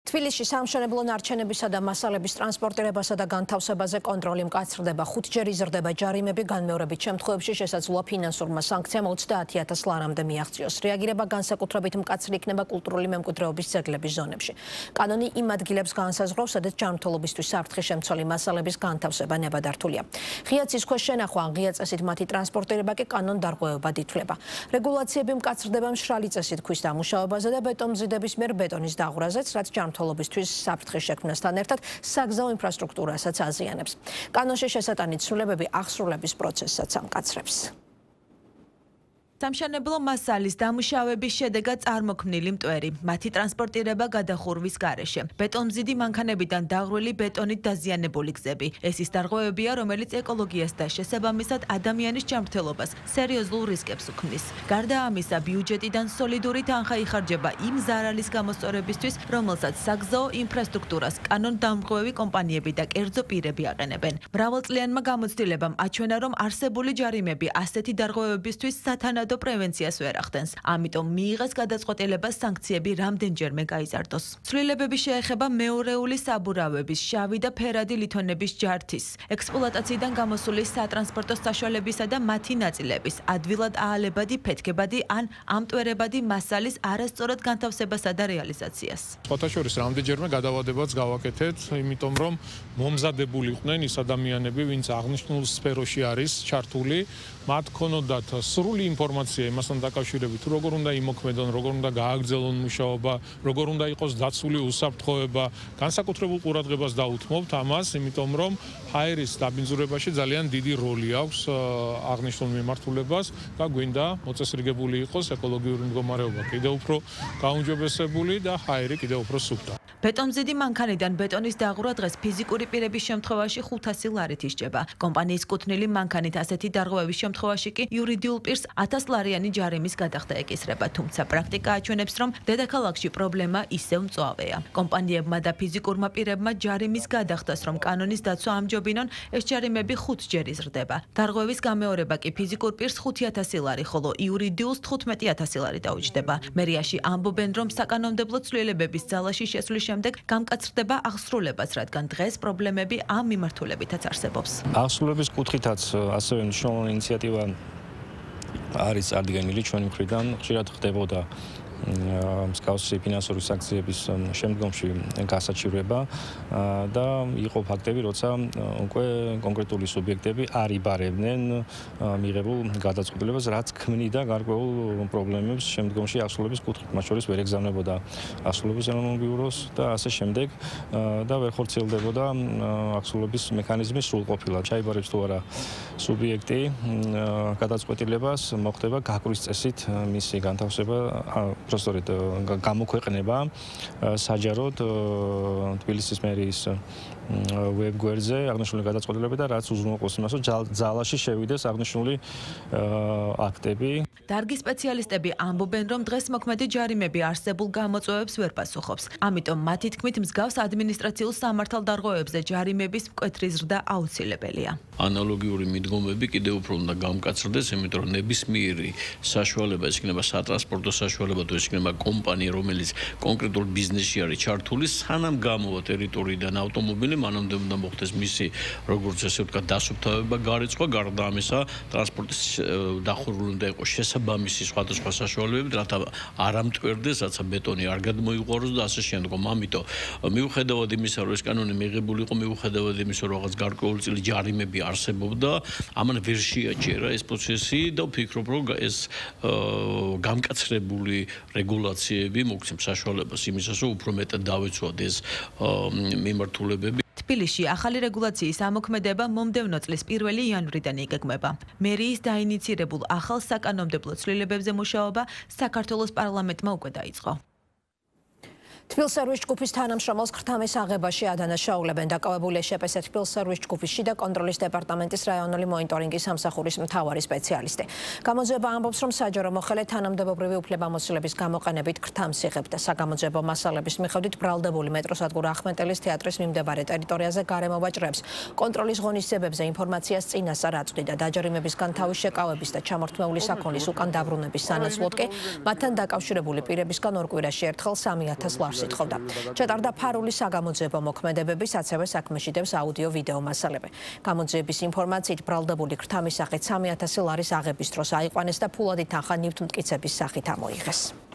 თბილისში სამშენებლო ნარჩენებისა და მასალების ტრანსპორტირებასა და განთავსებაზე კონტროლი მკაცრდება. 5 ჯერ იზრდება ჯარიმები, განმეორებით შემთხვევებში შესაძლოა ფინანსურმა სანქციამ 30,000 ლარამდე მიაღწიოს. რეაგირება განსაკუთრებით მკაცრი იქნება კულტურული მემკვიდრეობის ძეგლების ზონებში. კანონი იმ ადგილებს განსაზღვრავს, სადაც ჯანმრთელობისთვის საფრთხის შემცველი მასალების განთავსება ნებადართულია. ღია ცის ქვეშ შენახვა ან ღია წესით მათი ტრანსპორტირება კი კანონდარღვევებად ითვლება. რეგულაციები მკაცრდება მშრალი წესით ქვის დამუშავებაზე და ბეტონმზიდების მიერ ბეტონის დაღვრაზეც, რაც ჯანმრთელობისთვის საფრთხის შექმნასთან ერთად საგზაო ინფრასტრუქტურასაც აზიანებს. კანონში შესატანით ცვლილებები აღსრულების პროცესსაც ამკაცრებს. სამშენებლო მასალის დამუშავების შედეგად წარმოქმნილი მტვერი, მათი ტრანსპორტირება გადახურვის გარეშე, ბეტონმზიდი მანქანებიდან დაღვრილი ბეტონით დაზიანებული გზები. ეს ის დარღვევებია, რომელიც ეკოლოგიას და შესაბამისად ადამიანის ჯანმრთელობას სერიოზულ რისკებს უქმნის. გარდა ამისა, ბიუჯეტიდან სოლიდური თანხა იხარჯება იმ ზარალის გამოსწორებისთვის, რომელსაც საგზაო ინფრასტრუქტურას კანონდამრღვევი კომპანიები და კერძო პირები აყენებენ. მრავალწლიანმა გამოცდილებამ აჩვენა, რომ არსებული ჯარიმები ასეთი დარღვევებისთვის სათანადო პრევენციას ვერ ახდენს. ამიტომ მიიღეს გადაწყვეტილება სანქციები რამდენჯერმე გაიზარდოს. ცვლილებები შეეხება მეორეული საბურავების, შავი და ფერადი ლითონების ჯართის, ექსპლუატაციიდან გამოსული სატრანსპორტო საშუალებისა და მათი ნაწილების, ადვილად აალებადი, ფეთქებადი ან ამტვერებადი მასალის არასწორად განთავსებასა და რეალიზაციას. სხვათა შორის რამდენჯერმე გადავადებაც გავაკეთეთ, იმიტომ რომ მომზადებული იყვნენ ის ადამიანები, ვინც აღნიშნულ სფეროში არის ჩართული, მათ ქონოდათ სრული ინფორმაცია იმასთან დაკავშირებით, თუ როგორ უნდა იმოქმედონ, როგორ უნდა გააგრძელონ მუშაობა, როგორ უნდა იყოს დაცული უსაფრთხოება, განსაკუთრებულ ყურადღებას დაუთმობთ ამას, იმიტომ რომ ჰაერის დაბინძურებაში ძალიან დიდი როლი აქვს აღნიშნულ მიმართულებას და გვინდა მოწესრიგებული იყოს ეკოლოგიური მდგომარეობა კიდევ უფრო გაუმჯობესებული და ჰაერი კიდევ უფრო სუფთა. ბეტონმზიდი მანქანიდან ბეტონის დაღვრა დღეს ფიზიკური პირების შემთხვევაში 500 ლარით ისჯება. კომპანიის კუთვნილი მანქანით ასეთი დარღვევის შემთხვევაში კი იურიდიულ პირს 1000 ლარიანი ჯარიმის გადახდა ეკისრება, თუმცა პრაქტიკა აჩვენებს, რომ დედაქალაქში პრობლემა ისევ მწვავეა. კომპანიებმა და ფიზიკურმა პირებმა ჯარიმის გადახდას, რომ კანონის დაცვა ამჯობინონ, ეს ჯარიმები 5 ჯერ იზრდება. დარღვევის გამეორება კი ფიზიკურ პირს 5000 ლარი, ხოლო იურიდიულს 15000 ლარი დაუჯდება. მერიაში ამბობენ, რომ საკანონმდებლო ცვლილებების ძალაში შესვლის შემდეგ გამკაცრდება აღსრულებაც, რადგან დღეს პრობლემები ამ მიმართულებითაც არსებობს. აღსრულების კუთხითაც ასევე მნიშვნელოვანი ინიციატივა არის წარდგენილი ჩვენი მხრიდან, ხშირად ხდებოდა მსგავსი ფინანსური სანქციების შემდგომში გასაჩივრება და იყო ფაქტები, როცა უკვე კონკრეტული სუბიექტები არ იბარებდნენ მიღებულ გადაწყვეტილებას, რაც ქმნიდა გარკვეულ პრობლემებს შემდგომში აღსრულების კუთხით, მათ შორის ვერ ეგზავნებოდა აღსრულების ეროვნულ ბიუროს და ასე შემდეგ და ვერ ხორციელდებოდა აღსრულების მექანიზმი სრულყოფილად. ჩაიბარებს თუ არა სუბიექტი გადაწყვეტილებას, მოხდება გაკვრის წესით მისი განთავსება სწორედ გამოქვეყნება საჯაროდ თბილისის მერიის ვებგვერდზე აღნიშნული გადაწყვეტილებები და რაც უზრუნველყოფს იმას, რომ ძალაში შევიდეს აღნიშნული აქტები. დარგის სპეციალისტები ამბობენ, რომ დღეს მოქმედი ჯარიმები არსებულ გამოწვევებს ვერ პასუხობს. ამიტომ მათი თქმით, მსგავს ადმინისტრაციულ სამართალდარღვევებზე ჯარიმების მკვეთრი ზრდა აუცილებელია. ანალოგიური მიდგომები კიდევ უფრო უნდა გამკაცრდეს, იმიტომ რომ ნებისმიერი საშუალება, ეს იქნება სატრანსპორტო საშუალება, თუ ეს იქნება კომპანია, რომელიც კონკრეტულ ბიზნესში არის ჩართული, სანამ გამოვა ტერიტორიიდან ავტომობილი, მანამდე უნდა მოხდეს მისი, როგორც ესე ვთქვათ, დასუფთავება, გარეცხვა, გარდა ამისა, ტრანსპორტის დახურული უნდა იყოს შესაბამისი სხვადასხვა საშუალებებით, რათა არ ამტვერდეს, რათა ბეტონი არ გადმოიყვაროს და ასე შემდგომ. ამიტომ მიუხედავად იმისა, რომ ეს კანონი მიღებული იყო, მიუხედავად იმისა, რომ რაღაც გარკვეულწილი ჯარიმები არსებობდა, ამან ვერ შეაჩერა ეს პროცესი და ვფიქრობ, რომ ეს გამკაცრებული რეგულაციები მოგცემ საშუალებას იმისას, რომ უფრო მეტად დავეცვათ ეს მიმართულებები. თბილისში ახალი რეგულაციის ამოქმედება მომდევნო წლის 1 იანვრიდან იგეგმება. მერიის დაინიცირებულ ახალ საკანონმდებლო ცვლილებებზე მუშაობა საქართველოს პარლამენტმა უკვე დაიწყო. თბილსერვის ჯგუფის თანამშრომელს ქრთამის აღებაში ადანაშაულებენ. დაკავებულია შპს თბილსერვის ჯგუფის შიდა კონტროლის დეპარტამენტის რაიონული მონიტორინგის სამსახურის მთავარი სპეციალისტი. გამოძიება ამბობს, რომ საჯარო მოხელე თანამდებობრივი უფლებამოსილების გამოყენებით ქრთამს იღებდა. საგამოძიებო მასალების მიხედვით ბრალდებული მეტროსადგურ ახმეტელის თეატრის მიმდებარე ტერიტორიაზე გარემო ვაჭრებს კონტროლის ღონისძიებებზე ინფორმაციას წინასწარ აწვდიდა. დაჯერიმებისგან თავის შეკავების და ჩამორთმეული საქონლის უკან დაბრუნების სანაცვლოდ კი მათთან დაკავშირებული პირებისგან ორ კვირაში ერთხელ 3000 ლარს თავს ითხოვდა. ჩატარდა ფარული საგამოძიებო მოქმედებების, ასევე საქმეში დევს აუდიო-ვიდეო მასალები. გამოძიების ინფორმაციით ბრალდებული ქრთამის სახით 3000 ლარის აღების დროს აიყვანეს და ფულადი თანხა ნივთმტკიცების სახით ამოიღეს.